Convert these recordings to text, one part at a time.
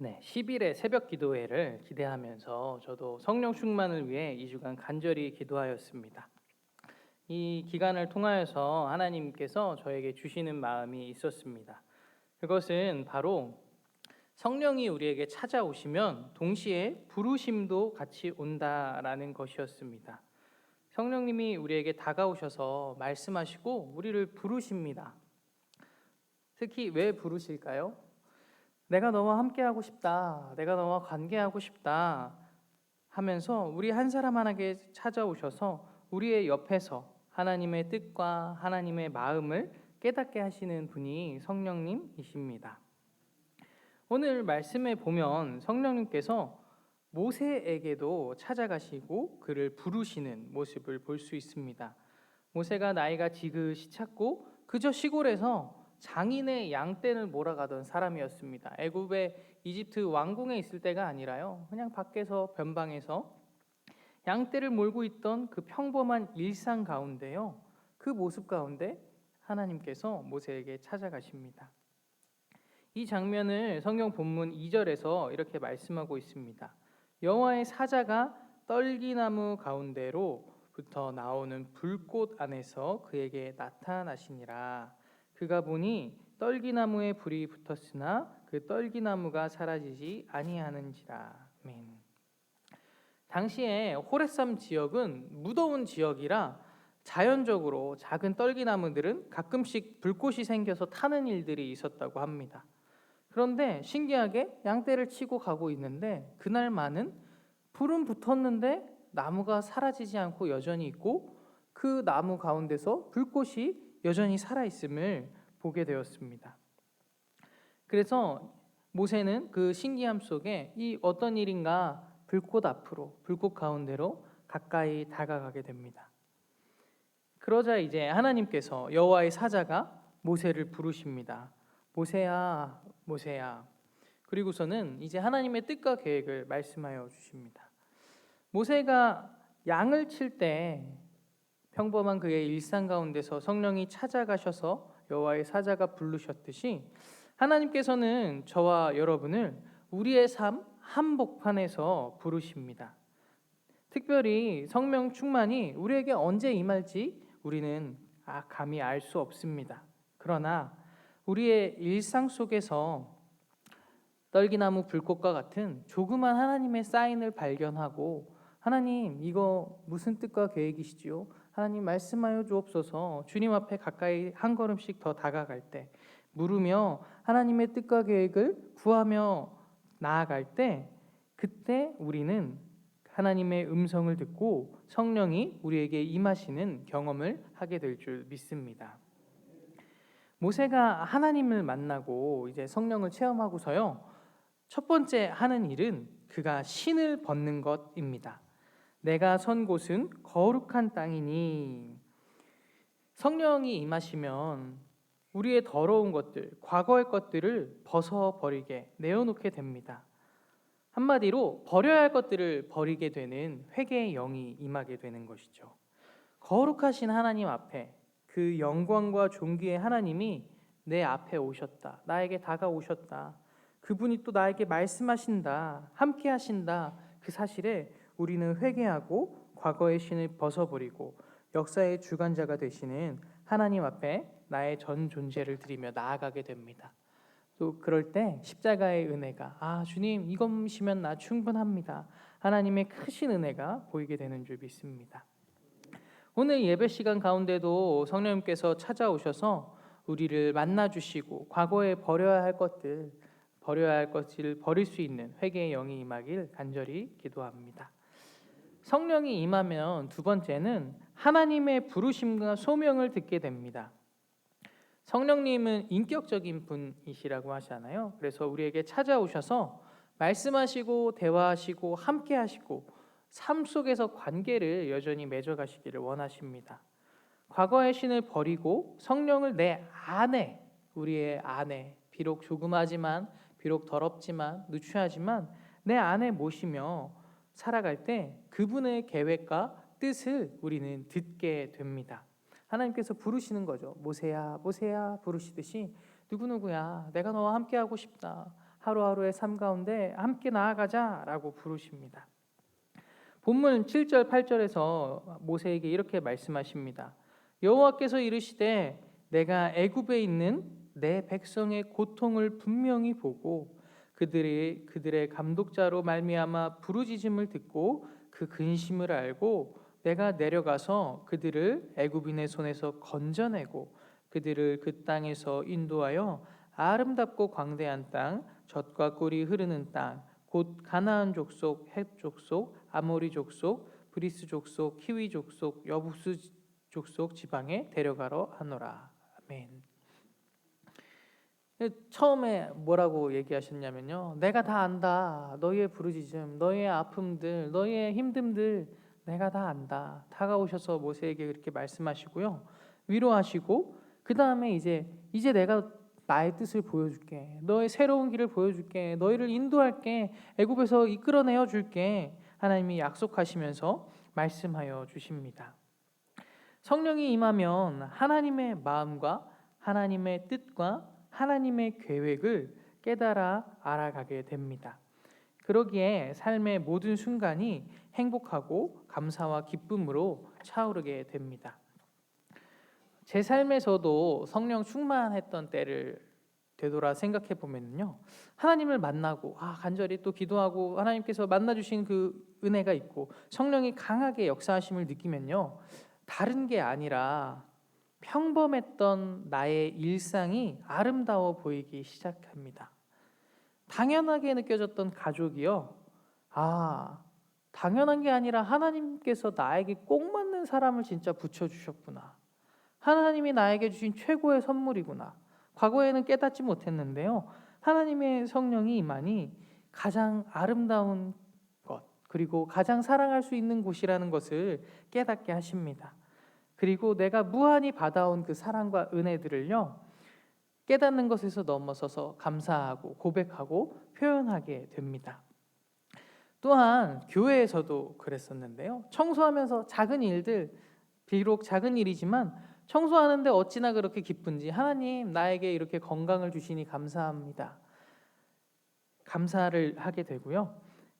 네, 10일의 새벽 기도회를 기대하면서 저도 성령 충만을 위해 2주간 간절히 기도하였습니다. 이 기간을 통하여서 하나님께서 저에게 주시는 마음이 있었습니다. 그것은 바로 성령이 우리에게 찾아오시면 동시에 부르심도 같이 온다라는 것이었습니다. 성령님이 우리에게 다가오셔서 말씀하시고 우리를 부르십니다. 특히 왜 부르실까요? 내가 너와 함께하고 싶다. 내가 너와 관계하고 싶다. 하면서 우리 한 사람 하나에게 찾아오셔서 우리의 옆에서 하나님의 뜻과 하나님의 마음을 깨닫게 하시는 분이 성령님이십니다. 오늘 말씀에 보면 성령님께서 모세에게도 찾아가시고 그를 부르시는 모습을 볼 수 있습니다. 모세가 나이가 지긋이 찼고 그저 시골에서 장인의 양떼를 몰아가던 사람이었습니다. 애굽의 이집트 왕궁에 있을 때가 아니라요. 그냥 밖에서 변방에서 양떼를 몰고 있던 그 평범한 일상 가운데요. 그 모습 가운데 하나님께서 모세에게 찾아가십니다. 이 장면을 성경 본문 2절에서 이렇게 말씀하고 있습니다. 여호와의 사자가 떨기나무 가운데로부터 나오는 불꽃 안에서 그에게 나타나시니라. 그가 보니 떨기나무에 불이 붙었으나 그 떨기나무가 사라지지 아니하는지라. 아멘. 당시에 호레삼 지역은 무더운 지역이라 자연적으로 작은 떨기나무들은 가끔씩 불꽃이 생겨서 타는 일들이 있었다고 합니다. 그런데 신기하게 양떼를 치고 가고 있는데 그날만은 불은 붙었는데 나무가 사라지지 않고 여전히 있고 그 나무 가운데서 불꽃이 여전히 살아있음을 보게 되었습니다. 그래서 모세는 그 신기함 속에 이 어떤 일인가 불꽃 앞으로, 불꽃 가운데로 가까이 다가가게 됩니다. 그러자 이제 하나님께서 여호와의 사자가 모세를 부르십니다. 모세야, 모세야. 그리고서는 이제 하나님의 뜻과 계획을 말씀하여 주십니다. 모세가 양을 칠 때 평범한 그의 일상 가운데서 성령이 찾아가셔서 여호와의 사자가 부르셨듯이 하나님께서는 저와 여러분을 우리의 삶 한복판에서 부르십니다. 특별히 성령 충만이 우리에게 언제 임할지 우리는 감히 알 수 없습니다. 그러나 우리의 일상 속에서 떨기나무 불꽃과 같은 조그만 하나님의 사인을 발견하고 하나님 이거 무슨 뜻과 계획이시지요? 하나님 말씀하여 주옵소서. 주님 앞에 가까이 한 걸음씩 더 다가갈 때 물으며 하나님의 뜻과 계획을 구하며 나아갈 때 그때 우리는 하나님의 음성을 듣고 성령이 우리에게 임하시는 경험을 하게 될 줄 믿습니다. 모세가 하나님을 만나고 이제 성령을 체험하고서요. 첫 번째 하는 일은 그가 신을 벗는 것입니다. 내가 선 곳은 거룩한 땅이니. 성령이 임하시면 우리의 더러운 것들, 과거의 것들을 벗어버리게 내어놓게 됩니다. 한마디로 버려야 할 것들을 버리게 되는 회개의 영이 임하게 되는 것이죠. 거룩하신 하나님 앞에 그 영광과 존귀의 하나님이 내 앞에 오셨다. 나에게 다가오셨다. 그분이 또 나에게 말씀하신다. 함께 하신다. 그 사실에 우리는 회개하고 과거의 신을 벗어버리고 역사의 주관자가 되시는 하나님 앞에 나의 전 존재를 드리며 나아가게 됩니다. 또 그럴 때 십자가의 은혜가 주님 이것이면 나 충분합니다. 하나님의 크신 은혜가 보이게 되는 줄 믿습니다. 오늘 예배 시간 가운데도 성령님께서 찾아오셔서 우리를 만나주시고 과거에 버려야 할 것을 버릴 수 있는 회개의 영이 임하길 간절히 기도합니다. 성령이 임하면 두 번째는 하나님의 부르심과 소명을 듣게 됩니다. 성령님은 인격적인 분이시라고 하잖아요. 그래서 우리에게 찾아오셔서 말씀하시고 대화하시고 함께 하시고 삶 속에서 관계를 여전히 맺어가시기를 원하십니다. 과거의 신을 버리고 성령을 내 안에, 우리의 안에, 비록 조그마지만, 비록 더럽지만, 누추하지만 내 안에 모시며 살아갈 때 그분의 계획과 뜻을 우리는 듣게 됩니다. 하나님께서 부르시는 거죠. 모세야, 모세야 부르시듯이 누구누구야, 내가 너와 함께하고 싶다. 하루하루의 삶 가운데 함께 나아가자라고 부르십니다. 본문 7절 8절에서 모세에게 이렇게 말씀하십니다. 여호와께서 이르시되 내가 애굽에 있는 내 백성의 고통을 분명히 보고 그들의 감독자로 말미암아 부르짖음을 듣고 그 근심을 알고 내가 내려가서 그들을 애굽인의 손에서 건져내고 그들을 그 땅에서 인도하여 아름답고 광대한 땅, 젖과 꿀이 흐르는 땅, 곧 가나안 족속, 헷 족속, 아모리 족속, 브리스 족속, 히위 족속, 여부스 족속 지방에 데려가러 하노라. 아멘. 처음에 뭐라고 얘기하셨냐면요. 내가 다 안다. 너희의 부르짖음, 너희의 아픔들, 너희의 힘듦들 내가 다 안다. 다가오셔서 모세에게 그렇게 말씀하시고요. 위로하시고 그 다음에 이제 내가 나의 뜻을 보여줄게. 너의 새로운 길을 보여줄게. 너희를 인도할게. 애굽에서 이끌어내어 줄게. 하나님이 약속하시면서 말씀하여 주십니다. 성령이 임하면 하나님의 마음과 하나님의 뜻과 하나님의 계획을 깨달아 알아가게 됩니다. 그러기에 삶의 모든 순간이 행복하고 감사와 기쁨으로 차오르게 됩니다. 제 삶에서도 성령 충만했던 때를 되돌아 생각해 보면요, 하나님을 만나고 간절히 또 기도하고 하나님께서 만나 주신 그 은혜가 있고 성령이 강하게 역사하심을 느끼면요, 다른 게 아니라 평범했던 나의 일상이 아름다워 보이기 시작합니다. 당연하게 느껴졌던 가족이요, 당연한 게 아니라 하나님께서 나에게 꼭 맞는 사람을 진짜 붙여주셨구나. 하나님이 나에게 주신 최고의 선물이구나. 과거에는 깨닫지 못했는데요, 하나님의 성령이 임하니 가장 아름다운 것, 그리고 가장 사랑할 수 있는 곳이라는 것을 깨닫게 하십니다. 그리고 내가 무한히 받아온 그 사랑과 은혜들을요, 깨닫는 것에서 넘어서서 감사하고 고백하고 표현하게 됩니다. 또한 교회에서도 그랬었는데요, 청소하면서 작은 일들, 비록 작은 일이지만 청소하는데 어찌나 그렇게 기쁜지, 하나님 나에게 이렇게 건강을 주시니 감사합니다. 감사를 하게 되고요,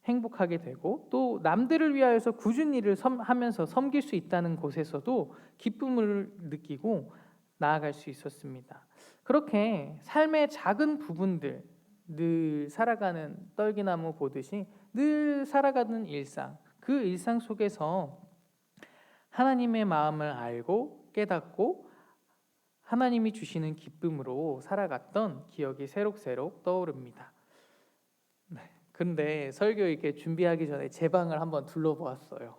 행복하게 되고 또 남들을 위하여서 굳은 일을 하면서 섬길 수 있다는 곳에서도 기쁨을 느끼고 나아갈 수 있었습니다. 그렇게 삶의 작은 부분들, 늘 살아가는 떨기나무 보듯이 늘 살아가는 일상, 그 일상 속에서 하나님의 마음을 알고 깨닫고 하나님이 주시는 기쁨으로 살아갔던 기억이 새록새록 떠오릅니다. 근데 설교 이렇게 준비하기 전에 제 방을 한번 둘러보았어요.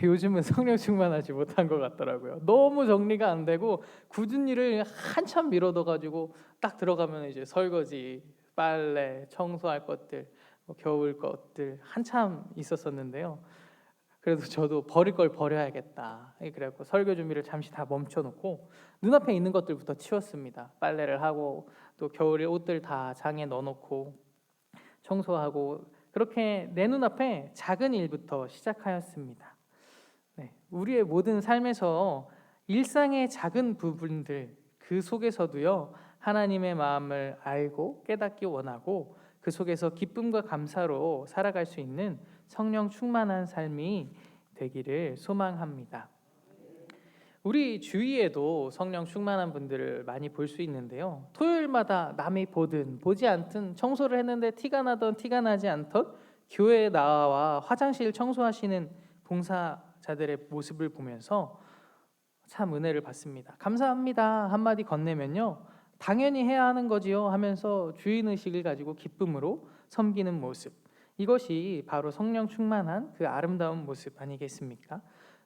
요즘은 성령 충만하지 못한 것 같더라고요. 너무 정리가 안 되고 굳은 일을 한참 미뤄둬가지고 딱 들어가면 이제 설거지, 빨래, 청소할 것들, 겨울 것들 한참 있었었는데요. 그래도 저도 버릴 걸 버려야겠다. 그래갖고 설교 준비를 잠시 다 멈춰놓고 눈앞에 있는 것들부터 치웠습니다. 빨래를 하고 또 겨울에 옷들 다 장에 넣어놓고 청소하고, 그렇게 내 눈앞에 작은 일부터 시작하였습니다. 우리의 모든 삶에서 일상의 작은 부분들, 그 속에서도요, 하나님의 마음을 알고 깨닫기 원하고 그 속에서 기쁨과 감사로 살아갈 수 있는 성령 충만한 삶이 되기를 소망합니다. 우리 주위에도 성령 충만한 분들을 많이 볼 수 있는데요, 토요일마다 남이 보든 보지 않든 청소를 했는데 티가 나던 티가 나지 않던 교회에 나와 화장실 청소하시는 봉사자들의 모습을 보면서 참 은혜를 받습니다. 감사합니다 한마디 건네면요, 당연히 해야 하는 거지요 하면서 주인의식을 가지고 기쁨으로 섬기는 모습, 이것이 바로 성령 충만한 그 아름다운 모습 아니겠습니까?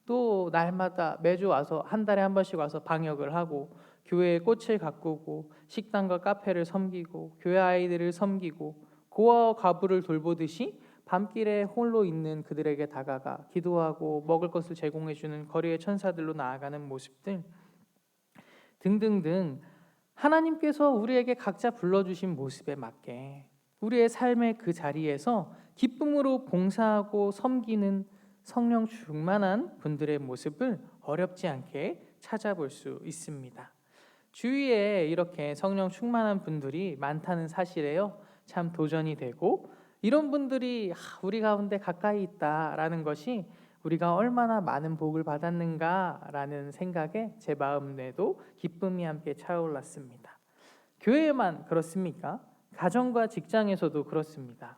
또 날마다 매주 와서 한 달에 한 번씩 와서 방역을 하고 교회에 꽃을 가꾸고 식당과 카페를 섬기고 교회 아이들을 섬기고 고아와 과부를 돌보듯이 밤길에 홀로 있는 그들에게 다가가 기도하고 먹을 것을 제공해주는 거리의 천사들로 나아가는 모습들 등등등, 하나님께서 우리에게 각자 불러주신 모습에 맞게 우리의 삶의 그 자리에서 기쁨으로 봉사하고 섬기는 성령 충만한 분들의 모습을 어렵지 않게 찾아볼 수 있습니다. 주위에 이렇게 성령 충만한 분들이 많다는 사실에요. 참 도전이 되고 이런 분들이 우리 가운데 가까이 있다라는 것이 우리가 얼마나 많은 복을 받았는가라는 생각에 제 마음에도 기쁨이 함께 차올랐습니다. 교회만 그렇습니까? 가정과 직장에서도 그렇습니다.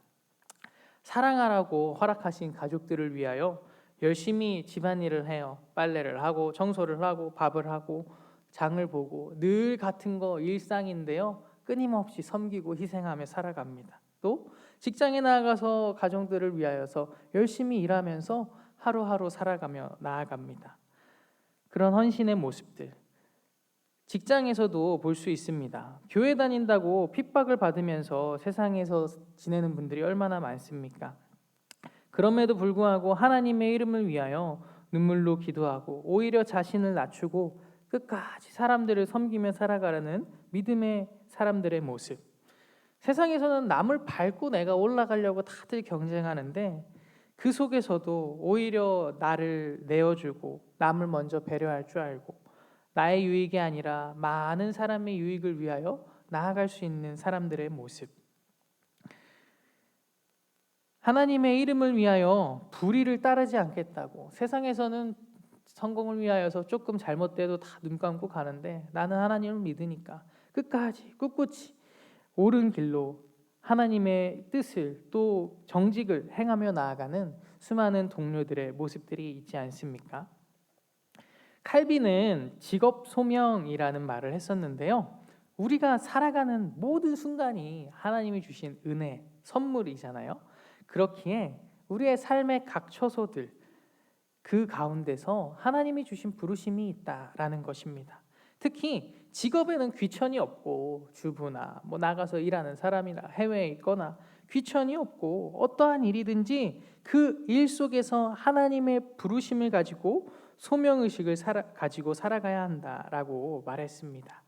사랑하라고 허락하신 가족들을 위하여 열심히 집안일을 해요. 빨래를 하고 청소를 하고 밥을 하고 장을 보고 늘 같은 거 일상인데요. 끊임없이 섬기고 희생하며 살아갑니다. 또 직장에 나가서 가정들을 위하여서 열심히 일하면서 하루하루 살아가며 나아갑니다. 그런 헌신의 모습들 직장에서도 볼 수 있습니다. 교회 다닌다고 핍박을 받으면서 세상에서 지내는 분들이 얼마나 많습니까? 그럼에도 불구하고 하나님의 이름을 위하여 눈물로 기도하고 오히려 자신을 낮추고 끝까지 사람들을 섬기며 살아가려는 믿음의 사람들의 모습. 세상에서는 남을 밟고 내가 올라가려고 다들 경쟁하는데 그 속에서도 오히려 나를 내어주고 남을 먼저 배려할 줄 알고 나의 유익이 아니라 많은 사람의 유익을 위하여 나아갈 수 있는 사람들의 모습. 하나님의 이름을 위하여 불의를 따르지 않겠다고 세상에서는 성공을 위하여서 조금 잘못돼도 다 눈 감고 가는데 나는 하나님을 믿으니까 끝까지 꿋꿋이 옳은 길로 하나님의 뜻을 또 정직을 행하며 나아가는 수많은 동료들의 모습들이 있지 않습니까? 칼빈은 직업 소명이라는 말을 했었는데요. 우리가 살아가는 모든 순간이 하나님이 주신 은혜, 선물이잖아요. 그렇기에 우리의 삶의 각 처소들 그 가운데서 하나님이 주신 부르심이 있다라는 것입니다. 특히 직업에는 귀천이 없고 주부나 나가서 일하는 사람이나 해외에 있거나 귀천이 없고 어떠한 일이든지 그 일 속에서 하나님의 부르심을 가지고 소명의식을 가지고 살아가야 한다라고 말했습니다.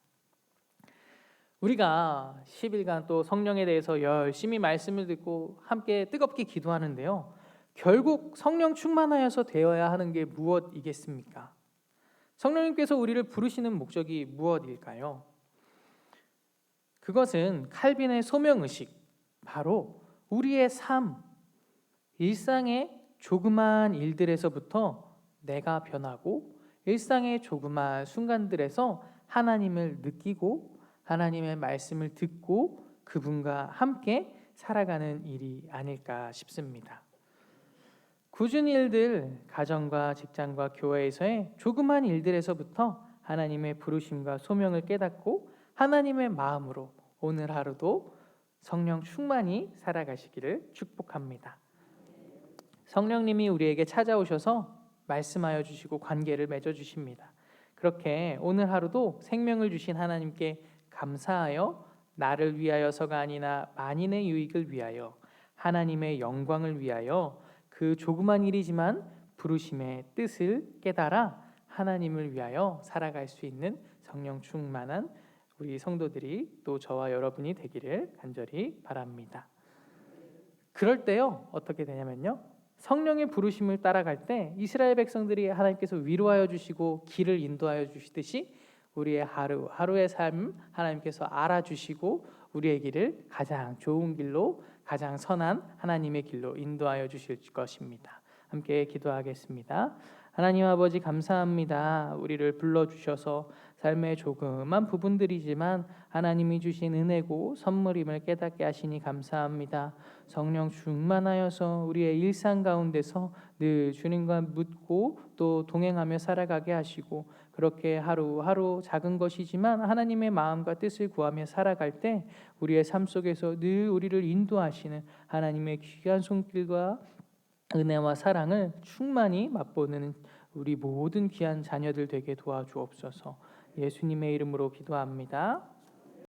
우리가 10일간 또 성령에 대해서 열심히 말씀을 듣고 함께 뜨겁게 기도하는데요. 결국 성령 충만하여서 되어야 하는 게 무엇이겠습니까? 성령님께서 우리를 부르시는 목적이 무엇일까요? 그것은 칼빈의 소명의식, 바로 우리의 삶, 일상의 조그마한 일들에서부터 내가 변하고 일상의 조그마한 순간들에서 하나님을 느끼고 하나님의 말씀을 듣고 그분과 함께 살아가는 일이 아닐까 싶습니다. 굳은 일들, 가정과 직장과 교회에서의 조그만 일들에서부터 하나님의 부르심과 소명을 깨닫고 하나님의 마음으로 오늘 하루도 성령 충만히 살아가시기를 축복합니다. 성령님이 우리에게 찾아오셔서 말씀하여 주시고 관계를 맺어 주십니다. 그렇게 오늘 하루도 생명을 주신 하나님께 감사하여 나를 위하여서가 아니라 만인의 유익을 위하여 하나님의 영광을 위하여 그 조그만 일이지만 부르심의 뜻을 깨달아 하나님을 위하여 살아갈 수 있는 성령 충만한 우리 성도들이 또 저와 여러분이 되기를 간절히 바랍니다. 그럴 때요 어떻게 되냐면요, 성령의 부르심을 따라갈 때 이스라엘 백성들이 하나님께서 위로하여 주시고 길을 인도하여 주시듯이 우리의 하루하루의 삶 하나님께서 알아주시고 우리의 길을 가장 좋은 길로, 가장 선한 하나님의 길로 인도하여 주실 것입니다. 함께 기도하겠습니다. 하나님 아버지 감사합니다. 우리를 불러주셔서 삶의 조그만 부분들이지만 하나님이 주신 은혜고 선물임을 깨닫게 하시니 감사합니다. 성령 충만하여서 우리의 일상 가운데서 늘 주님과 묻고 또 동행하며 살아가게 하시고 그렇게 하루하루 작은 것이지만 하나님의 마음과 뜻을 구하며 살아갈 때 우리의 삶 속에서 늘 우리를 인도하시는 하나님의 귀한 손길과 은혜와 사랑을 충만히 맛보는 우리 모든 귀한 자녀들 되게 도와주옵소서. 예수님의 이름으로 기도합니다.